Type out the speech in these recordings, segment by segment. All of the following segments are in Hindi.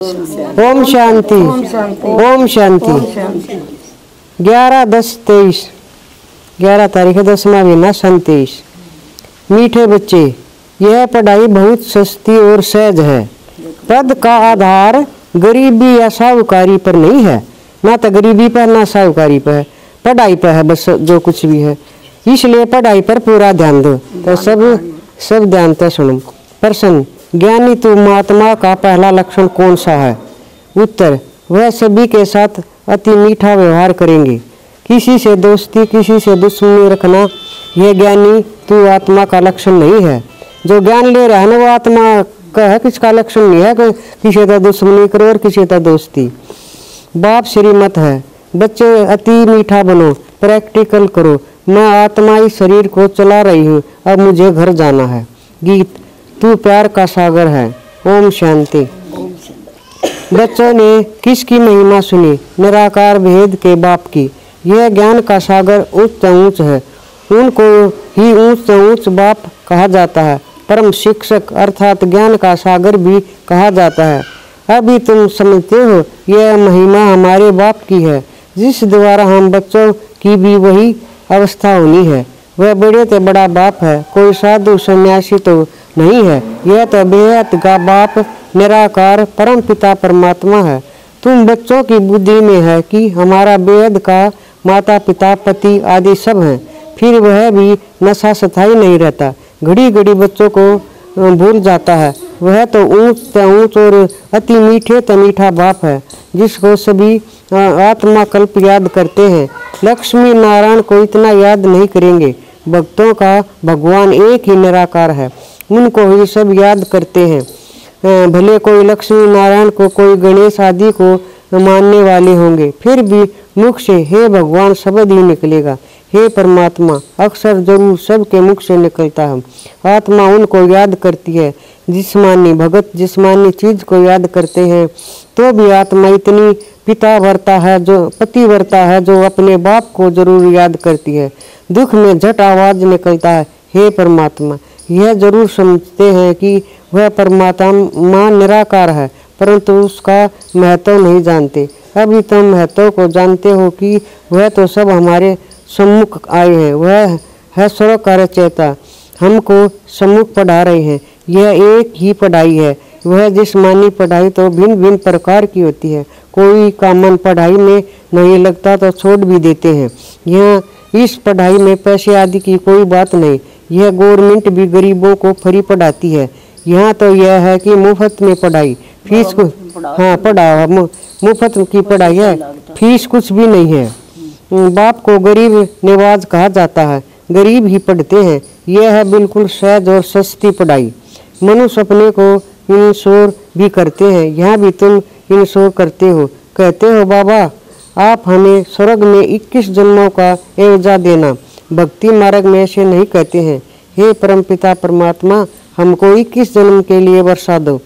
ओम शांति, ओम शांति। 11/10/23, 11 तारीख 10वां महीना सन 23। मीठे बच्चे, यह पढ़ाई बहुत सस्ती और सहज है। पद का आधार गरीबी या साहूकारी पर नहीं है, ना तो गरीबी पर ना साहूकारी पर है, पढ़ाई पर है बस जो कुछ भी है। इसलिए पढ़ाई पर पूरा ध्यान दो। तो सब ध्यान से सुनो। प्रश्न, ज्ञानी तू महात्मा का पहला लक्षण कौन सा है? उत्तर, वह सभी के साथ अति मीठा व्यवहार करेंगे। किसी से दोस्ती, किसी से दुश्मनी रखना यह ज्ञानी तू आत्मा का लक्षण नहीं है। जो ज्ञान ले रहा है ना वो आत्मा का है, किसका लक्षण नहीं है कि किसी का दुश्मनी करो और किसी का दोस्ती। बाप श्रीमत है, बच्चे अति मीठा बनो, प्रैक्टिकल करो। मैं आत्मा इस शरीर को चला रही हूँ, अब मुझे घर जाना है। गीत, तू प्यार का सागर है। ओम शांति। बच्चों ने किसकी महिमा सुनी? निराकार भेद के बाप की। यह ज्ञान का सागर उच्च ऊंच है, उनको ही ऊंच ऊंच बाप कहा जाता है। परम शिक्षक अर्थात ज्ञान का सागर भी कहा जाता है। अभी तुम समझते हो यह महिमा हमारे बाप की है, जिस द्वारा हम बच्चों की भी वही अवस्था होनी है। वह बड़े से बड़ा बाप है, कोई साधु सन्यासी तो नहीं है। यह तो बेहद का बाप निराकार परम पिता परमात्मा है। तुम बच्चों की बुद्धि में है कि हमारा बेहद का माता पिता पति आदि सब हैं, फिर वह भी नशा स्थायी नहीं रहता, घड़ी घड़ी बच्चों को भूल जाता है। वह तो ऊंच ऊंच और अति मीठे तो मीठा बाप है, जिसको सभी आत्मा कल्प याद करते हैं। लक्ष्मी नारायण को इतना याद नहीं करेंगे। भक्तों का भगवान एक ही निराकार है, उनको ही सब याद करते हैं। भले कोई लक्ष्मी नारायण को, कोई गणेश आदि को मानने वाले होंगे, फिर भी मुख से हे भगवान शब्द ही निकलेगा। हे परमात्मा अक्सर जरूर सबके मुख से निकलता है। आत्मा उनको याद करती है। जिस्मानी भगत जिस्मानी चीज को याद करते हैं, तो भी आत्मा इतनी पिता वर्ता है, जो पति वर्ता है, जो अपने बाप को जरूर याद करती है। दुख में झट आवाज निकलता है, हे परमात्मा। यह जरूर समझते हैं कि वह परमात्मा निराकार है, परंतु उसका महत्व नहीं जानते। अभी तुम महत्व को जानते हो कि वह तो सब हमारे सम्मुख आए हैं। वह है सर्वकार्य चेता, हमको सम्मुख पढ़ा रहे हैं। यह एक ही पढ़ाई है। वह जिस्मानी पढ़ाई तो भिन्न भिन्न प्रकार की होती है। कोई का मन पढ़ाई में नहीं लगता तो छोड़ भी देते हैं। यह इस पढ़ाई में पैसे आदि की कोई बात नहीं। यह गवर्नमेंट भी गरीबों को फ्री पढ़ाती है। यहाँ तो यह है कि मुफ्त में पढ़ाई, फीस को पढ़ा मुफ्त की पढ़ाई है, फीस कुछ भी नहीं है। बाप को गरीब नवाज कहा जाता है, गरीब ही पढ़ते हैं। यह है बिल्कुल सहज और सस्ती पढ़ाई। मनुष्य अपने को इंश्योर भी करते हैं। यहाँ भी तुम इंश्योर करते हो, कहते हो बाबा आप हमें स्वर्ग में 21 जन्मों का एवजा देना। भक्ति मार्ग में ऐसे नहीं कहते हैं, हे परमपिता परमात्मा हमको 21 जन्म के लिए वर्षा दो।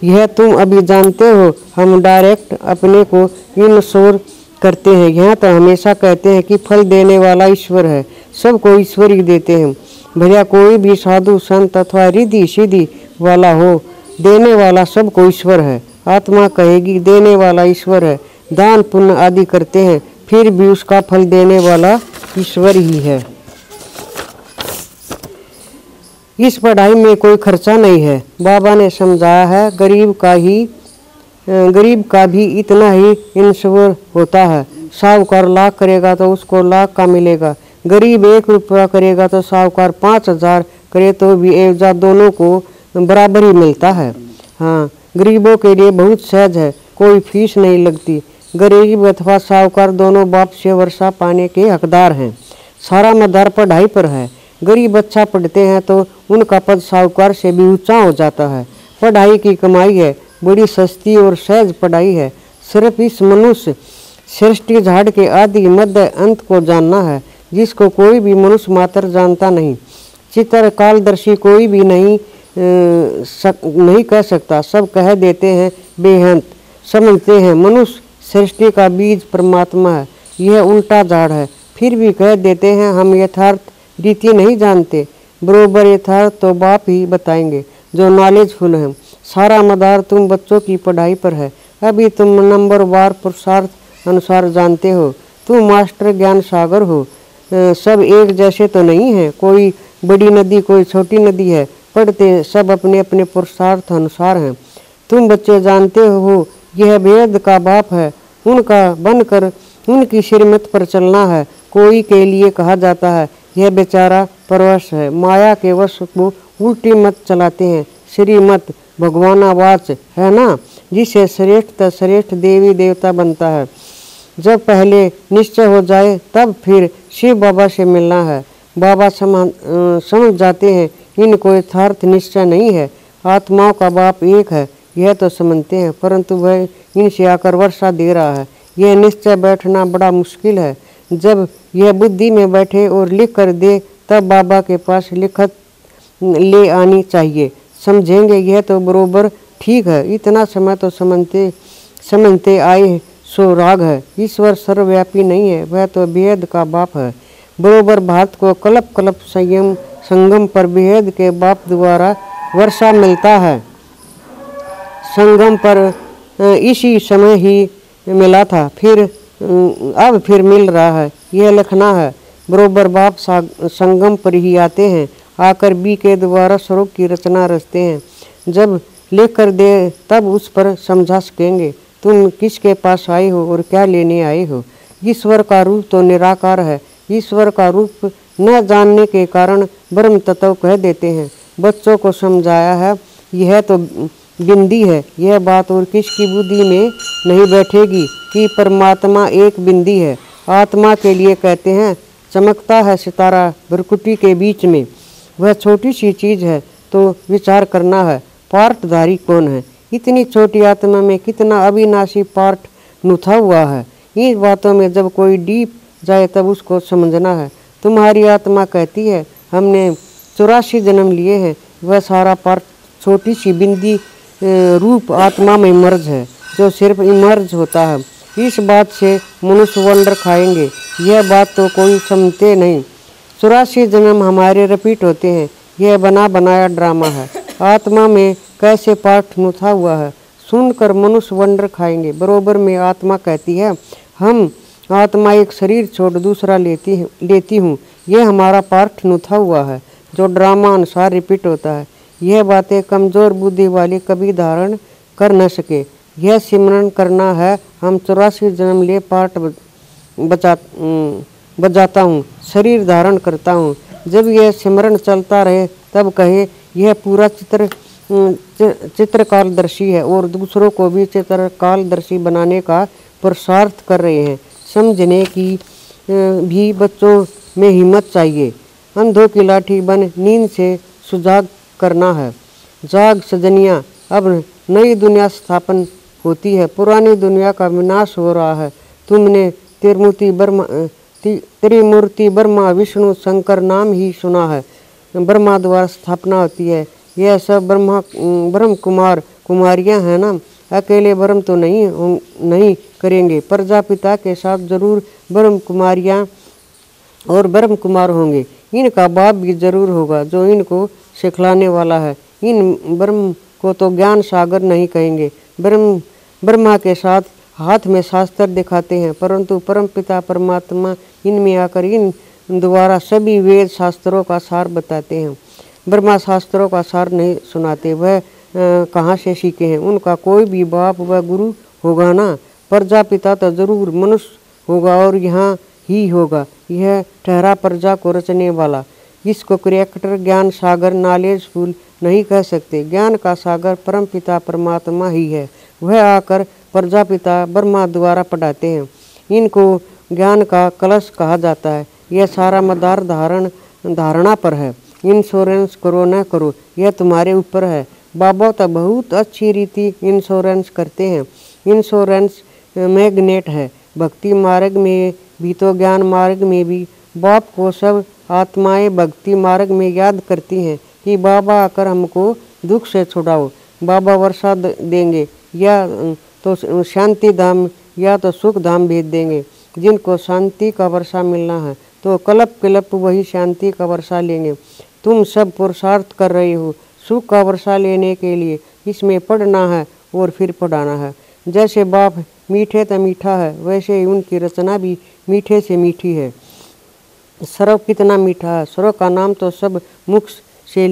यह तुम अभी जानते हो। हम डायरेक्ट अपने को इंश्योर करते हैं। यहाँ तो हमेशा कहते हैं कि फल देने वाला ईश्वर है, सबको ईश्वर ही देते हैं। भैया कोई भी साधु संत अथवा रिद्धि सिद्धि वाला हो, देने वाला सबको ईश्वर है। आत्मा कहेगी देने वाला ईश्वर है। दान पुण्य आदि करते हैं, फिर भी उसका फल देने वाला ईश्वर ही है। इस पढ़ाई में कोई खर्चा नहीं है। बाबा ने समझाया है गरीब का भी इतना ही इंश्योर होता है। साहूकार लाख करेगा तो उसको लाख का मिलेगा। गरीब 1 रुपया करेगा तो साहूकार 5000 करे तो भी एवजा दोनों को बराबर ही मिलता है। हाँ, गरीबों के लिए बहुत सहज है, कोई फीस नहीं लगती। गरीब अथवा साहूकार दोनों बाप से वर्षा पाने के हकदार हैं। सारा मदार पढ़ाई पर है। गरीब अच्छा पढ़ते हैं तो उनका पद साहूकार से भी ऊंचा हो जाता है। पढ़ाई की कमाई है, बड़ी सस्ती और सहज पढ़ाई है। सिर्फ इस मनुष्य सृष्टि झाड़ के आदि मध्य अंत को जानना है, जिसको कोई भी मनुष्य मात्र जानता नहीं। चित्रकालदर्शी कोई भी नहीं कह सकता। सब कह देते हैं बेअंत समझते हैं। मनुष्य सृष्टि का बीज परमात्मा है, यह उल्टा झाड़ है। फिर भी कह देते हैं हम यथार्थ रीति नहीं जानते। बरोबर यथार्थ तो बाप ही बताएंगे जो नॉलेजफुल हैं। सारा मदार तुम बच्चों की पढ़ाई पर है। अभी तुम नंबरवार पुरुषार्थ अनुसार जानते हो। तुम मास्टर ज्ञान सागर हो। सब एक जैसे तो नहीं है, कोई बड़ी नदी कोई छोटी नदी है। पढ़ते सब अपने अपने पुरुषार्थ अनुसार हैं। तुम बच्चे जानते हो यह वेद का बाप है। उनका बनकर उनकी श्रीमत पर चलना है। कोई के लिए कहा जाता है यह बेचारा परवश है, माया के वश को उल्टी मत चलाते हैं। श्रीमत भगवानावाच है ना, जिसे श्रेष्ठ श्रेष्ठ देवी देवता बनता है। जब पहले निश्चय हो जाए तब फिर शिव बाबा से मिलना है। बाबा समझ जाते हैं इनको यथार्थ निश्चय नहीं है। आत्माओं का बाप एक है यह तो समझते हैं, परंतु वह इनसे आकर वर्षा दे रहा है। यह निश्चय बैठना बड़ा मुश्किल है। जब यह बुद्धि में बैठे और लिख कर दे तब बाबा के पास लिखत ले आनी चाहिए। समझेंगे यह तो बरोबर ठीक है। इतना समय तो समझते आए सो राग है। ईश्वर सर्वव्यापी नहीं है, वह तो बेहद का बाप है। बरोबर भारत को कल्प कल्प संगम पर बेहद के बाप द्वारा वर्षा मिलता है। संगम पर इसी समय ही मिला था, अब फिर मिल रहा है। यह लिखना है बरोबर बाप संगम पर ही आते हैं, आकर बी के द्वारा स्वरूप की रचना रचते हैं। जब लिख कर दे तब उस पर समझा सकेंगे तुम किसके पास आए हो और क्या लेने आए हो। ईश्वर का रूप तो निराकार है। ईश्वर का रूप न जानने के कारण ब्रह्म तत्व कह देते हैं। बच्चों को समझाया है यह तो बिंदी है। यह बात और किसकी बुद्धि में नहीं बैठेगी कि परमात्मा एक बिंदी है। आत्मा के लिए कहते हैं चमकता है सितारा भ्रकुटी के बीच में। वह छोटी सी चीज़ है तो विचार करना है पार्टधारी कौन है। इतनी छोटी आत्मा में कितना अविनाशी पार्ट नुथा हुआ है। इन बातों में जब कोई डीप जाए तब उसको समझना है। तुम्हारी आत्मा कहती है हमने 84 जन्म लिए हैं। वह सारा पार्ट छोटी सी बिंदी रूप आत्मा में मर्ज है जो सिर्फ इमर्ज होता है। इस बात से मनुष्य वंडर खाएंगे। यह बात तो कोई समझते नहीं। 84 जन्म हमारे रिपीट होते हैं। यह बना बनाया ड्रामा है। आत्मा में कैसे पाठ नुथा हुआ है सुनकर मनुष्य वंडर खाएंगे। बरोबर में आत्मा कहती है हम आत्मा एक शरीर छोड़ दूसरा लेती हूँ। यह हमारा पाठ नुथा हुआ है जो ड्रामा अनुसार रिपीट होता है। यह बातें कमज़ोर बुद्धि वाले कभी धारण कर न सके। यह सिमरन करना है हम 84 जन्म लिए पाठ बजाता हूँ, शरीर धारण करता हूँ। जब यह सिमरन चलता रहे तब कहे यह पूरा चित्रकालदर्शी है और दूसरों को भी चित्रकालदर्शी बनाने का पुरुषार्थ कर रहे हैं। समझने की भी बच्चों में हिम्मत चाहिए। अंधों की लाठी बन नींद से सुजाग करना है। जाग सजनिया, अब नई दुनिया स्थापन होती है। पुरानी दुनिया का विनाश हो रहा है। तुमने त्रिमूर्ति ब्रह्मा विष्णु शंकर नाम ही सुना है। ब्रह्मा द्वारा स्थापना होती है। यह सब ब्रह्म कुमार कुमारियां हैं ना। अकेले ब्रह्म तो नहीं करेंगे। प्रजापिता के साथ जरूर ब्रह्म कुमारियां और ब्रह्म कुमार होंगे। इनका बाप भी जरूर होगा जो इनको सिखलाने वाला है। इन ब्रह्म को तो ज्ञान सागर नहीं कहेंगे। ब्रह्मा के साथ हाथ में शास्त्र दिखाते हैं, परंतु परम पिता परमात्मा इनमें आकर इन द्वारा सभी वेद शास्त्रों का सार बताते हैं। ब्रह्मा शास्त्रों का सार नहीं सुनाते। वह कहाँ से सीखे हैं। उनका कोई भी बाप व गुरु होगा ना। प्रजापिता तो जरूर मनुष्य होगा और यहाँ ही होगा। यह ठहरा प्रजा को रचने वाला। इसको क्रिएटर ज्ञान सागर नॉलेज फुल नहीं कह सकते। ज्ञान का सागर परम पिता परमात्मा ही है। वह आकर प्रजापिता ब्रह्मा द्वारा पढ़ाते हैं। इनको ज्ञान का कलश कहा जाता है। यह सारा मदार धारणा पर है। इंश्योरेंस करो न करो यह तुम्हारे ऊपर है। बाबा तो बहुत अच्छी रीति इंश्योरेंस करते हैं। इंश्योरेंस मैग्नेट है। भक्ति मार्ग में भी तो ज्ञान मार्ग में भी बाप को सब आत्माएं भक्ति मार्ग में याद करती हैं कि बाबा आकर हमको दुख से छुड़ाओ। बाबा वर्षा देंगे या तो शांति धाम या तो सुख धाम भेज देंगे। जिनको शांति का वर्षा मिलना है तो कल्प कल्प वही शांति का वर्षा लेंगे। तुम सब पुरुषार्थ कर रहे हो सुख का वर्षा लेने के लिए। इसमें पढ़ना है और फिर पढ़ाना है। जैसे बाप मीठे तो मीठा है, वैसे ही उनकी रचना भी मीठे से मीठी है। स्वर्ग कितना मीठा है, स्वर्ग का नाम तो सब मुख से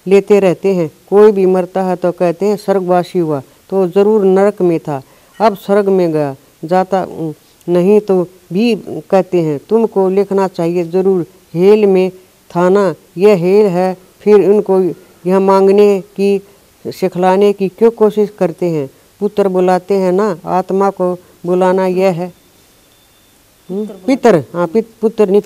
लेते रहते हैं। कोई भी मरता है तो कहते हैं स्वर्गवासी हुआ, तो जरूर नरक में था, अब स्वर्ग में गया, जाता नहीं तो भी कहते हैं। तुमको लिखना चाहिए जरूर, हेल में था ना, यह हेल है, फिर उनको यह मांगने की सिखलाने की क्यों कोशिश करते हैं। पुत्र बुलाते हैं ना, आत्मा को बुलाना यह है। पितर, हाँ पुत्र नहीं,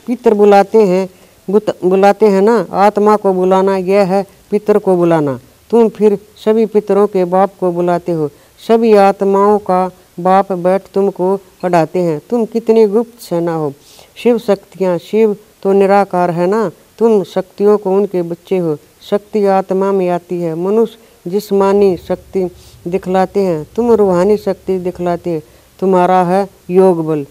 पितर बुलाते हैं ना, आत्मा को बुलाना यह है पितर को बुलाना। तुम फिर सभी पितरों के बाप को बुलाते हो, सभी आत्माओं का बाप बैठ तुमको पढ़ाते हैं। तुम कितनी गुप्त सेना हो। शिव शक्तियाँ, शिव तो निराकार है ना, तुम शक्तियों को उनके बच्चे हो। शक्ति आत्मा में आती है, मनुष्य जिस्मानी शक्ति दिखलाते हैं, तुम रूहानी शक्ति दिखलाते। तुम्हारा है योग बल,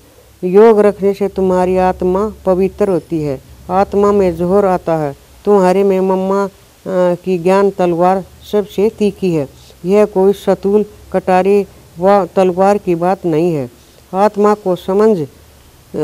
योग रखने से तुम्हारी आत्मा पवित्र होती है। आत्मा में जोहर आता है, तुम्हारे में मम्मा की ज्ञान तलवार सबसे तीखी है। यह कोई शतूल कटारी व तलवार की बात नहीं है। आत्मा को समझ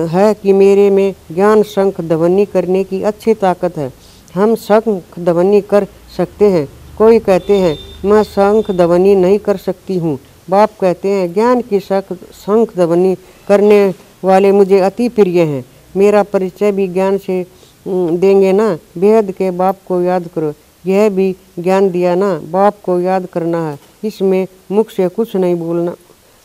है कि मेरे में ज्ञान शंख ध्वनि करने की अच्छी ताकत है। हम शंख ध्वनि कर सकते हैं। कोई कहते हैं मैं शंख ध्वनि नहीं कर सकती हूँ। बाप कहते हैं ज्ञान की शंख ध्वनि करने वाले मुझे अति प्रिय हैं। मेरा परिचय भी ज्ञान से देंगे ना। बेहद के बाप को याद करो, यह भी ज्ञान दिया ना, बाप को याद करना है। इसमें मुख से कुछ नहीं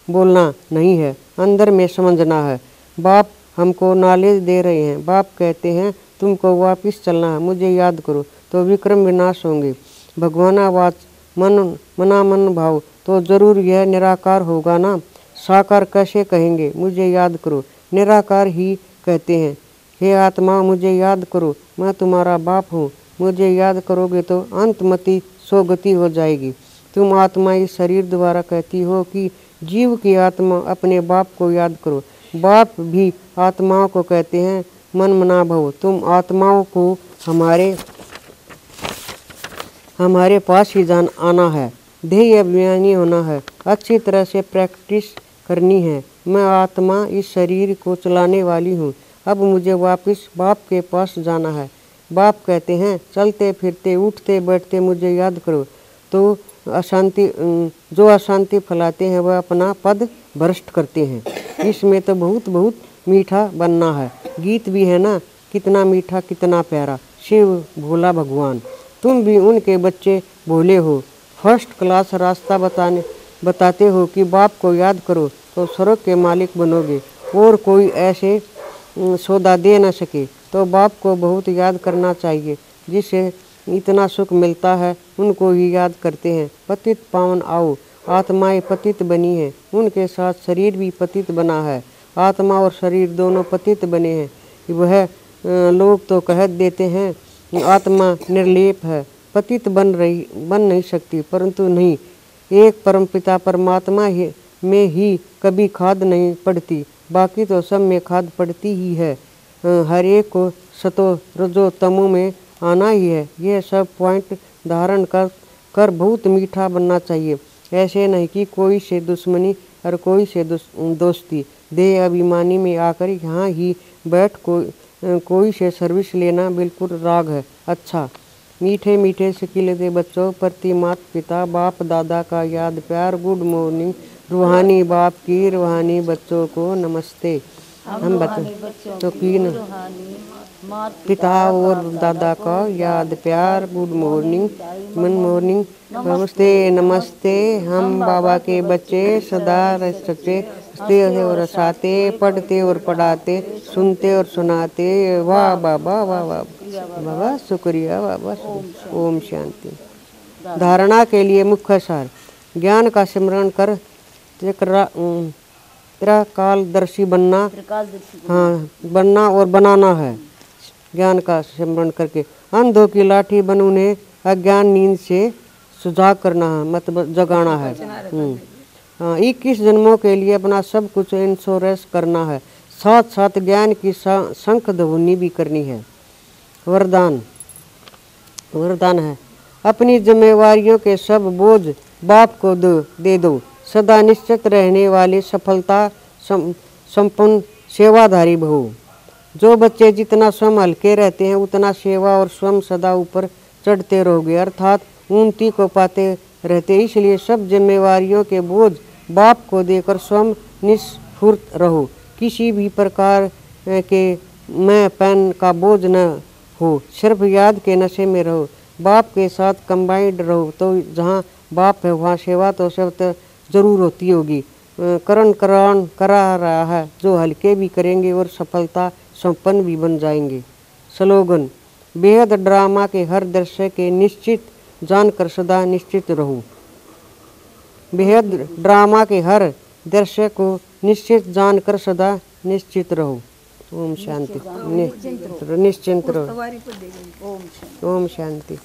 बोलना नहीं है, अंदर में समझना है। बाप हमको नॉलेज दे रहे हैं। बाप कहते हैं तुमको वापस चलना है, मुझे याद करो तो विक्रम विनाश होंगे। भगवानावाच मना मन भाव, तो जरूर यह निराकार होगा ना। साकार कैसे कहेंगे, मुझे याद करो, निराकार ही कहते हैं। हे आत्मा मुझे याद करो, मैं तुम्हारा बाप हूँ। मुझे याद करोगे तो अंतमति सोगति हो जाएगी। तुम आत्मा इस शरीर द्वारा कहती हो कि जीव की आत्मा अपने बाप को याद करो। बाप भी आत्माओं को कहते हैं मन मना भव। तुम आत्माओं को हमारे पास ही आना है, ध्येय अभिमानी होना है, अच्छी तरह से प्रैक्टिस करनी है। मैं आत्मा इस शरीर को चलाने वाली हूँ, अब मुझे वापस बाप के पास जाना है। बाप कहते हैं चलते फिरते उठते बैठते मुझे याद करो, तो जो अशांति फैलाते हैं वह अपना पद भ्रष्ट करते हैं। इसमें तो बहुत मीठा बनना है। गीत भी है ना, कितना मीठा कितना प्यारा। शिव भोला भगवान, तुम भी उनके बच्चे भोले हो। फर्स्ट क्लास रास्ता बताते हो कि बाप को याद करो तो स्वर्ग के मालिक बनोगे, और कोई ऐसे सौदा दे न सके। तो बाप को बहुत याद करना चाहिए, जिससे इतना सुख मिलता है, उनको ही याद करते हैं। पतित पावन आओ, आत्माएं पतित बनी हैं, उनके साथ शरीर भी पतित बना है। आत्मा और शरीर दोनों पतित बने हैं। वह लोग तो कह देते हैं आत्मा निर्लेप है, पतित बन नहीं सकती, परंतु नहीं, एक परमपिता परमात्मा में ही कभी खाद नहीं पड़ती, बाकी तो सब में खाद पड़ती ही है। हर एक को सतो रजो तमो में आना ही है। यह सब पॉइंट धारण कर बहुत मीठा बनना चाहिए। ऐसे नहीं कि कोई से दुश्मनी और कोई से दोस्ती। देह अभिमानी में आकर यहाँ ही बैठ कोई से सर्विस लेना बिल्कुल राग है। अच्छा, मीठे मीठे सिकिल दे बच्चों प्रति माता पिता बाप दादा का याद प्यार। Good morning. रूहानी बाप की रूहानी बच्चों को नमस्ते। हम बच्चों तो की पिता और दादा का याद प्यार। गुड मॉर्निंग नमस्ते नमस्ते। हम बाबा के बच्चे सदा रहते और हंसाते, पढ़ते और पढ़ाते, सुनते और सुनाते। वाह बाबा वाह वाह बाबा, शुक्रिया बाबा। ओम शांति। धारणा के लिए मुख्य सार। ज्ञान का सिमरण कर त्रिकालदर्शी बनना, हाँ बनना और बनाना है। ज्ञान का सिमरण करके अंधों की लाठी बन उन्हें अज्ञान नींद से सुजाग करना है, मतलब जगाना है। 21 जन्मों के लिए अपना सब कुछ इंश्योरेंस करना है, साथ साथ ज्ञान की शंख ध्वनि भी करनी है। वरदान है अपनी जिम्मेवारियों के सब बोझ बाप को दे दो। सदा निश्चित रहने वाले सफलता संपन्न सेवाधारी भव। जो बच्चे जितना स्वयं हल्के रहते हैं उतना सेवा और स्वयं सदा ऊपर चढ़ते रहोगे, अर्थात उन्नति को पाते रहते। इसलिए सब जिम्मेवारियों के बोझ बाप को देकर स्वयं निस्फूर्त रहो। किसी भी प्रकार के मैं पैन का बोझ न हो, सिर्फ याद के नशे में रहो। बाप के साथ कंबाइंड रहो, तो जहाँ बाप है वहाँ सेवा तो सब जरूर होती होगी। करण करा रहा है, जो हल्के भी करेंगे और सफलता संपन्न भी बन जाएंगे। स्लोगन: बेहद ड्रामा के हर दृश्य के निश्चित जानकर सदा निश्चित रहो। बेहद ड्रामा के हर दृश्य को निश्चित जानकर सदा निश्चित रहो। ओम शांति। निश्चिंत रहो। ओम शांति।